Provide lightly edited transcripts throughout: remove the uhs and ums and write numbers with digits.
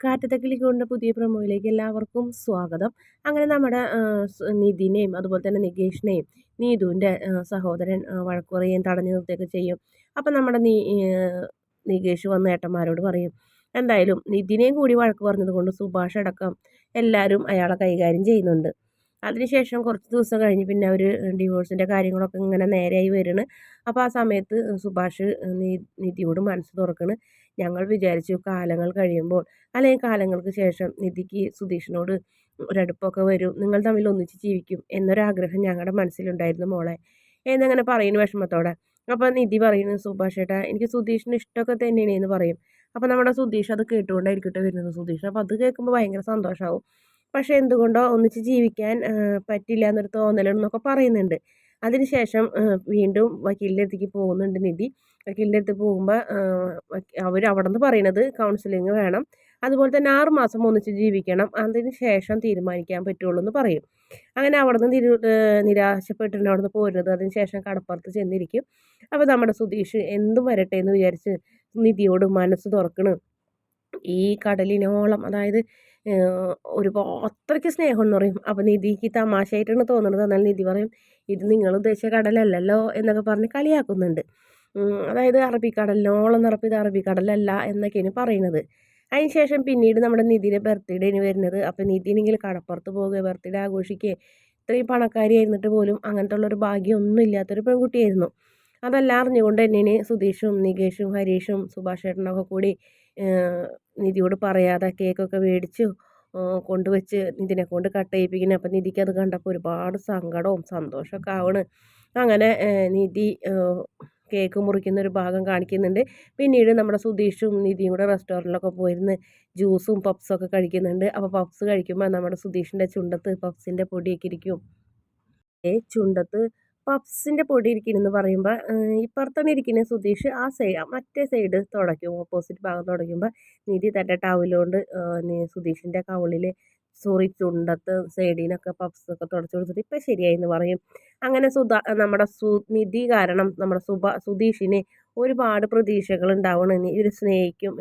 കാറ്റത്തക്കിളിക്കൂടിൻ്റെ പുതിയ പ്രൊമോയിലേക്ക് എല്ലാവർക്കും സ്വാഗതം. അങ്ങനെ നമ്മുടെ നിധിനെയും അതുപോലെ തന്നെ നികേഷിനെയും നീതുവിൻ്റെ സഹോദരൻ വഴക്ക് പറയുകയും തടഞ്ഞു നിർത്തുകയൊക്കെ ചെയ്യും. അപ്പം നമ്മുടെ നികേഷ് വന്ന് ഏട്ടന്മാരോട് പറയും, എന്തായാലും നിധിനെയും കൂടി വഴക്ക് പറഞ്ഞത് കൊണ്ട് സുഭാഷ് അടക്കം എല്ലാവരും അയാളെ കൈകാര്യം ചെയ്യുന്നുണ്ട്. അതിനുശേഷം കുറച്ച് ദിവസം കഴിഞ്ഞ് പിന്നെ അവർ ഡിവോഴ്സിൻ്റെ കാര്യങ്ങളൊക്കെ ഇങ്ങനെ നേരെയായി വരുന്നു. അപ്പോൾ ആ സമയത്ത് സുഭാഷ് നിധിയോട് മനസ്സ് തുറക്കണ്. ഞങ്ങൾ വിചാരിച്ചു കാലങ്ങൾ കഴിയുമ്പോൾ അല്ലെങ്കിൽ കാലങ്ങൾക്ക് ശേഷം നിധിക്ക് സുധീഷിനോട് ഒരടുപ്പൊക്കെ വരും, നിങ്ങൾ തമ്മിൽ ഒന്നിച്ച് ജീവിക്കും എന്നൊരാഗ്രഹം ഞങ്ങളുടെ മനസ്സിലുണ്ടായിരുന്നു മോളെ എന്നങ്ങനെ പറയുന്നു വിഷമത്തോടെ. അപ്പോൾ നിധി പറയുന്നു, സുഭാഷ് ഏട്ടാ എനിക്ക് സുധീഷിന് ഇഷ്ടമൊക്കെ തന്നെയാണ് എന്ന് പറയും. അപ്പോൾ നമ്മുടെ സുധീഷ് അത് കേട്ടുകൊണ്ടായിരിക്കട്ടെ വരുന്നത് സുധീഷ്. അപ്പോൾ അത് കേൾക്കുമ്പോൾ ഭയങ്കര സന്തോഷമാവും. പക്ഷേ എന്തുകൊണ്ടോ ഒന്നിച്ച് ജീവിക്കാൻ പറ്റില്ല എന്നൊരു തോന്നലെന്നൊക്കെ പറയുന്നുണ്ട്. അതിനുശേഷം വീണ്ടും വക്കീലിൻ്റെ അടുത്തേക്ക് പോകുന്നുണ്ട് നിധി. വക്കീലിൻ്റെ അടുത്ത് പോകുമ്പോൾ അവർ അവിടെ നിന്ന് പറയണത് കൗൺസിലിംഗ് വേണം, അതുപോലെ തന്നെ 6 മാസം ഒന്നിച്ച് ജീവിക്കണം, അതിന് ശേഷം തീരുമാനിക്കാൻ പറ്റുള്ളൂ എന്ന് പറയും. അങ്ങനെ അവിടെ നിന്ന് നിരാശപ്പെട്ടിട്ട് അവിടെ നിന്ന് പോരുന്നത്. അതിന് ശേഷം കടപ്പുറത്ത് ചെന്നിരിക്കും. അപ്പോൾ നമ്മുടെ സുധീഷ് എന്തും വരട്ടെ എന്ന് വിചാരിച്ച് നിധിയോട് മനസ്സ് തുറക്കണം. ഈ കടലിനോളം, അതായത് അത്രയ്ക്ക് സ്നേഹം എന്ന് പറയും. അപ്പോൾ നിധിക്ക് തമാശയായിട്ടാണ് തോന്നുന്നത്. എന്നാൽ നിധി പറയും, ഇത് നിങ്ങൾ ഉദ്ദേശിച്ച കടലല്ലല്ലോ എന്നൊക്കെ പറഞ്ഞ് കളിയാക്കുന്നുണ്ട്. അതായത് അറബിക്കടലിനോളം നിറപ്പ് അറബിക്കടലല്ല എന്നൊക്കെയാണ് പറയുന്നത്. അതിന് ശേഷം പിന്നീട് നമ്മുടെ നിധിയുടെ ബർത്ത്ഡേന് വരുന്നത്. അപ്പോൾ നിധിനെങ്കിൽ കടപ്പുറത്ത് പോവുക, ബർത്ത്ഡേ ആഘോഷിക്കുക. ഇത്രയും പണക്കാരിയായിരുന്നിട്ട് പോലും അങ്ങനത്തെ ഉള്ളൊരു ഭാഗ്യമൊന്നും ഇല്ലാത്തൊരു പെൺകുട്ടിയായിരുന്നു. അതെല്ലാം അറിഞ്ഞുകൊണ്ട് തന്നെയാണ് സുധീഷും നികേഷും ഹരീഷും സുഭാഷ് ചേട്ടനൊക്കെ കൂടി നിധിയോട് പറയാതെ കേക്കൊക്കെ മേടിച്ചു കൊണ്ടുവച്ച് നിധിനെ കൊണ്ട് കട്ട് ചെയ്യിപ്പിക്കുന്നത്. അപ്പം നിധിക്ക് അത് കണ്ടപ്പോൾ ഒരുപാട് സങ്കടവും സന്തോഷമൊക്കെ ആവണ്. അങ്ങനെ നിധി കേക്ക് മുറിക്കുന്ന ഒരു ഭാഗം കാണിക്കുന്നുണ്ട്. പിന്നീട് നമ്മുടെ സുധീഷും നിധിയും കൂടെ റെസ്റ്റോറൻറ്റിലൊക്കെ പോയിരുന്ന് ജ്യൂസും പപ്സൊക്കെ കഴിക്കുന്നുണ്ട്. അപ്പോൾ പപ്സ് കഴിക്കുമ്പോൾ നമ്മുടെ സുധീഷിൻ്റെ ചുണ്ടത്ത് പപ്സിൻ്റെ പൊടിയൊക്കെ ഇരിക്കും. ചുണ്ടത്ത് പപ്സിൻ്റെ പൊടി ഇരിക്കണെന്ന് പറയുമ്പോൾ ഇപ്പുറത്താണ് ഇരിക്കുന്നത് സുധീഷ്. ആ മറ്റേ സൈഡ് തുടയ്ക്കും, ഓപ്പോസിറ്റ് ഭാഗം തുടയ്ക്കുമ്പോൾ നിധി തൻ്റെ ടവലുകൊണ്ട് സുധീഷിൻ്റെ കവിളിൽ ചുണ്ടത്ത് സൈഡിനൊക്കെ പപ്സൊക്കെ തുടച്ച് കൊടുത്തിട്ട് ഇപ്പം ശരിയായി എന്ന് പറയും. അങ്ങനെ നമ്മുടെ നിധി കാരണം നമ്മുടെ സുധീഷിന് ഒരുപാട് പ്രതീക്ഷകൾ ഉണ്ടാവണം. ഇവർ സ്നേഹിക്കും,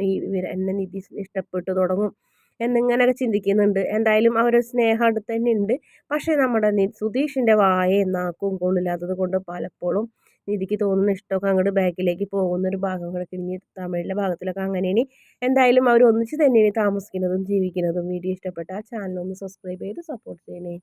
എന്നെ നിധി ഇഷ്ടപ്പെട്ടു തുടങ്ങും എന്നിങ്ങനെയൊക്കെ ചിന്തിക്കുന്നുണ്ട്. എന്തായാലും അവരുടെ സ്നേഹം അടുത്ത് തന്നെ ഉണ്ട്. പക്ഷേ നമ്മുടെ സുധീഷിൻ്റെ വായയും നാക്കും കൊള്ളില്ലാത്തത് കൊണ്ട് പലപ്പോഴും നിധിക്ക് തോന്നുന്ന ഇഷ്ടമൊക്കെ അങ്ങോട്ട് ബാക്കിലേക്ക് പോകുന്നൊരു ഭാഗങ്ങളൊക്കെ ഇനി തമിഴിലെ ഭാഗത്തിലൊക്കെ അങ്ങനെയാണ്. എന്തായാലും അവർ ഒന്നിച്ച് തന്നെയാണ് താമസിക്കുന്നതും ജീവിക്കുന്നതും. വീഡിയോ ഇഷ്ടപ്പെട്ടാൽ ചാനൽ ഒന്ന് സബ്സ്ക്രൈബ് ചെയ്ത് സപ്പോർട്ട് ചെയ്യണേ.